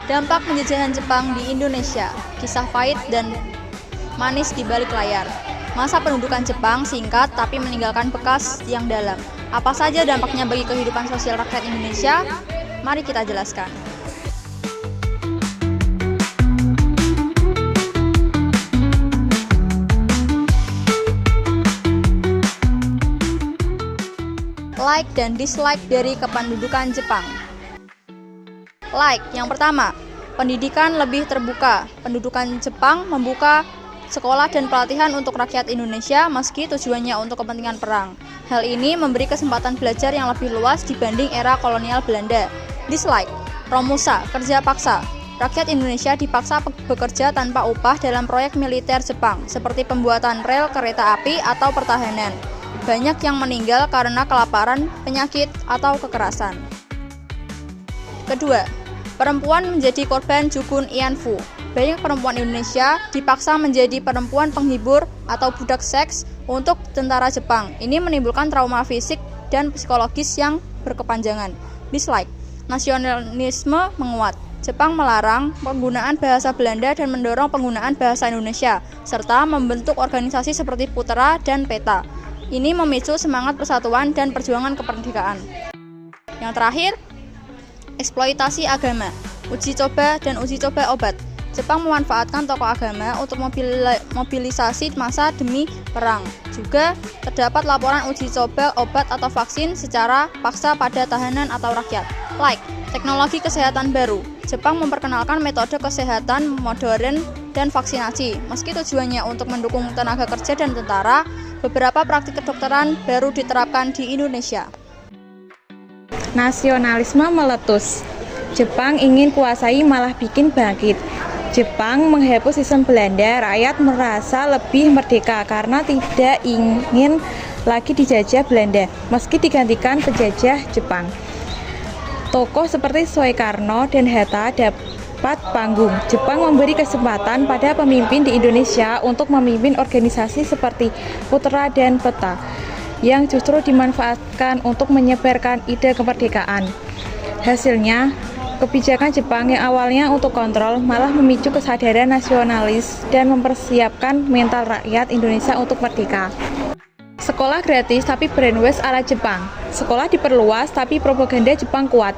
Dampak penjajahan Jepang di Indonesia, kisah pahit dan manis di balik layar. Masa pendudukan Jepang singkat tapi meninggalkan bekas yang dalam. Apa saja dampaknya bagi kehidupan sosial rakyat Indonesia? Mari kita jelaskan. Like dan dislike dari kependudukan Jepang. Like, yang pertama, pendidikan lebih terbuka. Pendudukan Jepang membuka sekolah dan pelatihan untuk rakyat Indonesia meski tujuannya untuk kepentingan perang. Hal ini memberi kesempatan belajar yang lebih luas dibanding era kolonial Belanda. Dislike, Romusa, kerja paksa. Rakyat Indonesia dipaksa bekerja tanpa upah dalam proyek militer Jepang, seperti pembuatan rel kereta api atau pertahanan. Banyak yang meninggal karena kelaparan, penyakit, atau kekerasan. Kedua, perempuan menjadi korban Jugun Ianfu. Banyak perempuan Indonesia dipaksa menjadi perempuan penghibur atau budak seks untuk tentara Jepang. Ini menimbulkan trauma fisik dan psikologis yang berkepanjangan. Dislike, nasionalisme menguat. Jepang melarang penggunaan bahasa Belanda dan mendorong penggunaan bahasa Indonesia, serta membentuk organisasi seperti Putera dan Peta. Ini memicu semangat persatuan dan perjuangan kemerdekaan. Yang terakhir, eksploitasi agama, uji coba dan uji coba obat. Jepang memanfaatkan tokoh agama untuk mobilisasi massa demi perang. Juga terdapat laporan uji coba obat atau vaksin secara paksa pada tahanan atau rakyat. Like, teknologi kesehatan baru. Jepang memperkenalkan metode kesehatan modern dan vaksinasi. Meski tujuannya untuk mendukung tenaga kerja dan tentara, beberapa praktik kedokteran baru diterapkan di Indonesia. Nasionalisme meletus. Jepang ingin kuasai malah bikin bangkit. Jepang menghapus sistem Belanda, rakyat merasa lebih merdeka karena tidak ingin lagi dijajah Belanda, meski digantikan penjajah Jepang. Tokoh seperti Soekarno dan Hatta dapat panggung. Jepang memberi kesempatan pada pemimpin di Indonesia untuk memimpin organisasi seperti Putera dan Peta, yang justru dimanfaatkan untuk menyebarkan ide kemerdekaan. Hasilnya, kebijakan Jepang yang awalnya untuk kontrol malah memicu kesadaran nasionalis dan mempersiapkan mental rakyat Indonesia untuk merdeka. Sekolah gratis tapi brainwash ala Jepang. Sekolah diperluas tapi propaganda Jepang kuat.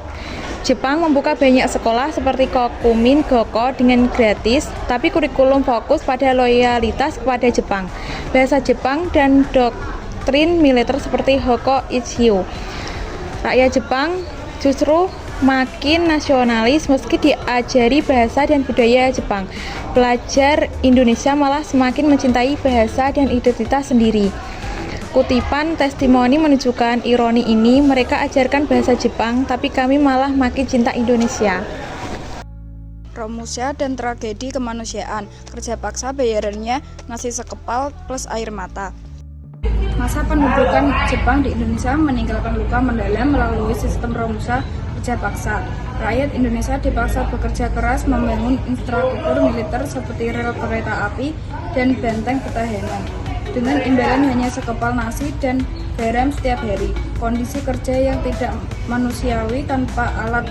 Jepang membuka banyak sekolah seperti Kokumin Goko dengan gratis, tapi kurikulum fokus pada loyalitas kepada Jepang, bahasa Jepang, dan doktrin militer seperti Hoko Ichio. Rakyat Jepang justru makin nasionalis meski diajari bahasa dan budaya Jepang. Pelajar Indonesia malah semakin mencintai bahasa dan identitas sendiri. Kutipan testimoni menunjukkan ironi ini, mereka ajarkan bahasa Jepang, tapi kami malah makin cinta Indonesia. Romusa dan tragedi kemanusiaan, kerja paksa bayarannya nasi sekepal plus air mata. Masa pendudukan Jepang di Indonesia meninggalkan luka mendalam melalui sistem Romusa kerja paksa. Rakyat Indonesia dipaksa bekerja keras membangun infrastruktur militer seperti rel kereta api dan benteng pertahanan, dengan imbalan hanya sekepal nasi dan garam setiap hari. Kondisi kerja yang tidak manusiawi tanpa alat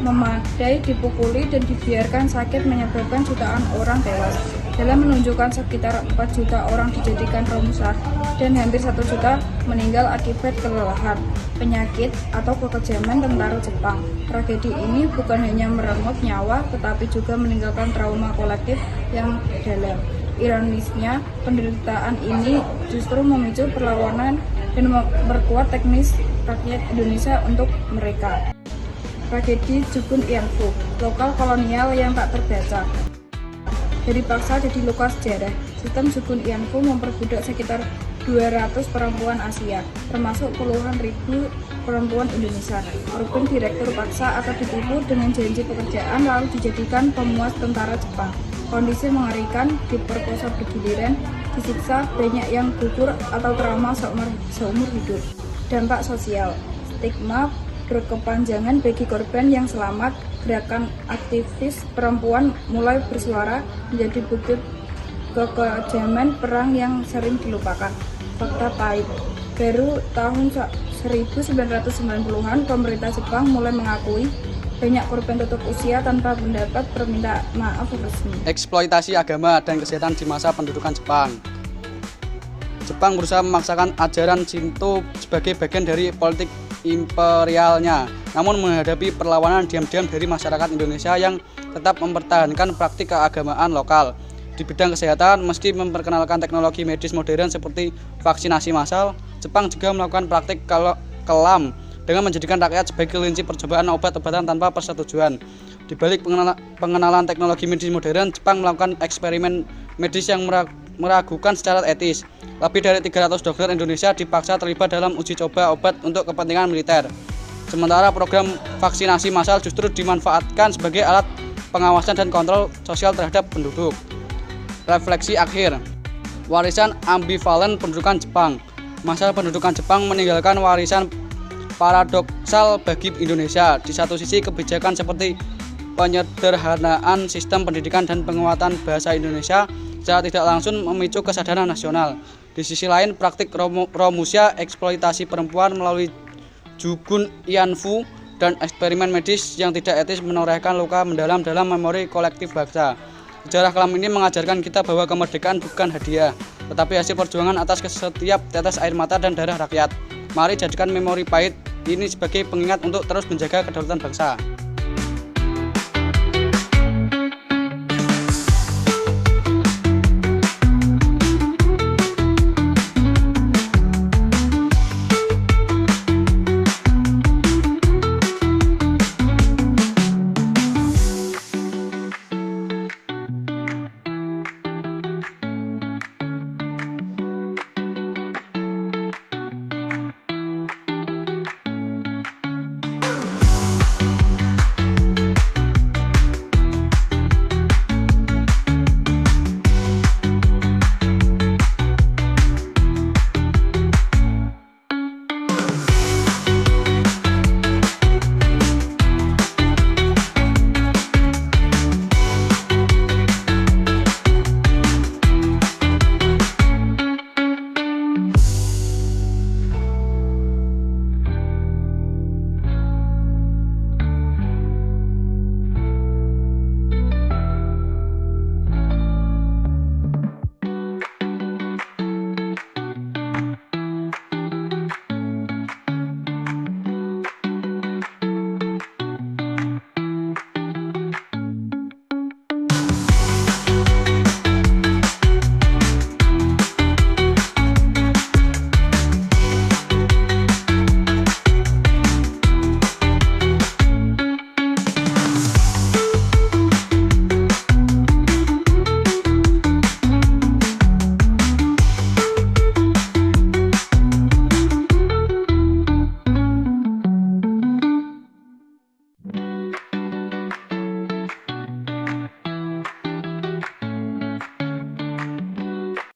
memadai, dipukuli dan dibiarkan sakit menyebabkan jutaan orang tewas. Dalam menunjukkan sekitar 4 juta orang dijadikan Romusa dan hampir 1 juta meninggal akibat kelelahan, penyakit, atau kekejaman tentara Jepang. Tragedi ini bukan hanya merenggut nyawa, tetapi juga meninggalkan trauma kolektif yang dalam. Ironisnya, penderitaan ini justru memicu perlawanan dan memperkuat teknis rakyat Indonesia untuk mereka. Tragedi Jugun Ianfu, lokal kolonial yang tak terbaca. Dari paksa jadi luka sejarah, sistem Jugun Ianfu memperbudak sekitar 200 perempuan Asia, termasuk puluhan ribu perempuan Indonesia. Korban direktur paksa atau ditipu dengan janji pekerjaan lalu dijadikan pemuas tentara Jepang. Kondisi mengerikan, diperkosa bergiliran, disiksa, banyak yang gugur atau trauma seumur hidup. Dampak sosial, stigma berkepanjangan bagi korban yang selamat. Gerakan aktivis perempuan mulai bersuara menjadi bukti kekejaman perang yang sering dilupakan. Fakta pahit, baru tahun 1990-an pemerintah Jepang mulai mengakui banyak korban tutup usia tanpa mendapat permintaan maaf resmi. Eksploitasi agama dan kesehatan di masa pendudukan Jepang. Jepang berusaha memaksakan ajaran Shinto sebagai bagian dari politik imperialnya, namun menghadapi perlawanan diam-diam dari masyarakat Indonesia yang tetap mempertahankan praktik keagamaan lokal. Di bidang kesehatan, meski memperkenalkan teknologi medis modern seperti vaksinasi massal, Jepang juga melakukan praktik kelam dengan menjadikan rakyat sebagai kelinci percobaan obat-obatan tanpa persetujuan. Di balik pengenalan teknologi medis modern, Jepang melakukan eksperimen medis yang meragukan secara etis. Lebih dari 300 dokter Indonesia dipaksa terlibat dalam uji coba obat untuk kepentingan militer. Sementara program vaksinasi massal justru dimanfaatkan sebagai alat pengawasan dan kontrol sosial terhadap penduduk. Refleksi akhir. Warisan ambivalen pendudukan Jepang. Masa pendudukan Jepang meninggalkan warisan paradoksal bagi Indonesia. Di satu sisi, kebijakan seperti penyederhanaan sistem pendidikan dan penguatan bahasa Indonesia secara tidak langsung memicu kesadaran nasional. Di sisi lain, praktik Romusha, eksploitasi perempuan melalui Jugun Ianfu, dan eksperimen medis yang tidak etis menorehkan luka mendalam dalam memori kolektif bangsa. Sejarah kelam ini mengajarkan kita bahwa kemerdekaan bukan hadiah, tetapi hasil perjuangan atas setiap tetes air mata dan darah rakyat. Mari jadikan memori pahit ini sebagai pengingat untuk terus menjaga kedaulatan bangsa.